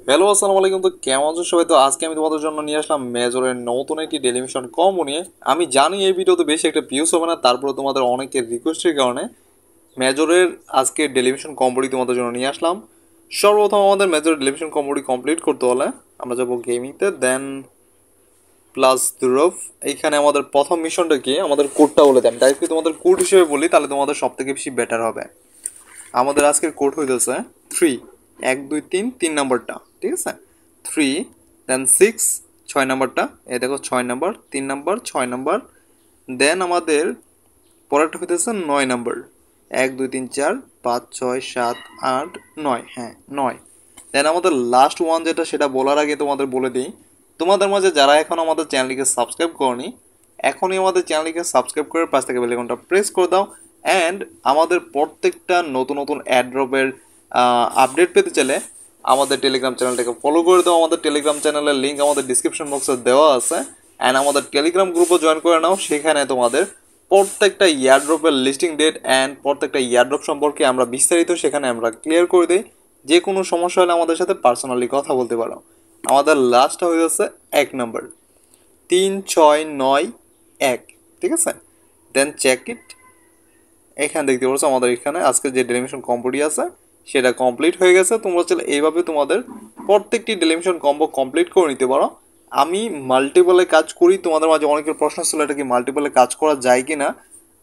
Hello আসসালামু আলাইকুম। তো কেমন আছো সবাই? তো আজকে আমি তোমাদের জন্য নিয়ে আসলাম মেজরের নতুন একটি ডেলিমিশন কম্বো নিয়ে। আমি জানি এই ভিডিওতে বেশি একটা ভিউজ হবে না, তারপরে তোমাদের অনেকের রিকোয়েস্টের কারণে মেজরের আজকে ডেলিমিশন কম্বোটি তোমাদের জন্য নিয়ে আসলাম। সর্বপ্রথম আমাদের মেজরের ডেলিমিশন কম্বোটি কমপ্লিট করতে হলে আমরা যাবো গেমিংতে, দেন প্লাস দুরফ। এইখানে আমাদের প্রথম মিশনটা কি, আমাদের কোডটা বলে দেন ডাইরেক্টলি, তোমাদের কোড হিসেবে বলি তাহলে তোমাদের সব থেকে বেশি বেটার হবে। আমাদের আজকের কোড হইতেছে 3, 1 2 3 নাম্বারটা, ঠিক আছে? 3 দেন 6 6 নাম্বারটা, এই দেখো 6 নাম্বার, 3 নাম্বার, 6 নাম্বার। দেন আমাদের পরেরটা হইতেছে 9 নাম্বার, 1 2 3 4 5 6 7 8 9, হ্যাঁ 9। দেন আমাদের লাস্ট ওয়ান যেটা, সেটা বলার আগে তোমাদের বলে দিই, তোমাদের মাঝে যারা এখন আমাদের চ্যানেলটিকে সাবস্ক্রাইব করনি, এখনই আমাদের চ্যানেলটিকে সাবস্ক্রাইব করে পাশ থেকে বেল আইকনটা প্রেস করে দাও। অ্যান্ড আমাদের প্রত্যেকটা নতুন নতুন অ্যাড্রপের আপডেট পেতে চাইলে আমাদের টেলিগ্রাম চ্যানেলটাকে ফলো করে দাও। আমাদের টেলিগ্রাম চ্যানেলের লিঙ্ক আমাদের ডিসক্রিপশন বক্সে দেওয়া আছে। অ্যান্ড আমাদের টেলিগ্রাম গ্রুপও জয়েন করে নাও, সেখানে তোমাদের প্রত্যেকটা ইয়ারড্রপের লিস্টিং ডেট অ্যান্ড প্রত্যেকটা ইয়ারড্রপ সম্পর্কে আমরা বিস্তারিত সেখানে আমরা ক্লিয়ার করে দিই। যে কোনো সমস্যা হলে আমাদের সাথে পার্সোনালি কথা বলতে পারো। আমাদের লাস্টটা হয়ে যাচ্ছে 1 নাম্বার, 3 6 9 1, ঠিক আছে? দেন চেক ইট। এখানে দেখতে পাচ্ছ আমাদের এখানে আজকে যে ডেলিমিশন কম্বোটি আছে সেটা কমপ্লিট হয়ে গেছে। তোমরা চাইলে এইভাবে তোমাদের প্রত্যেকটি ডেলিমিশন কম্বো কমপ্লিট করে নিতে পারো। আমি মাল্টিপলে কাজ করি, তোমাদের মাঝে অনেকের প্রশ্ন ছিল এটা কি মাল্টিপলে কাজ করা যায় কি না।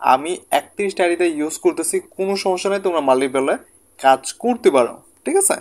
আমি 31টা আইডিতে ইউজ করতেছি, কোনো সমস্যা নেই, তোমরা মাল্টিপলে কাজ করতে পারো, ঠিক আছে?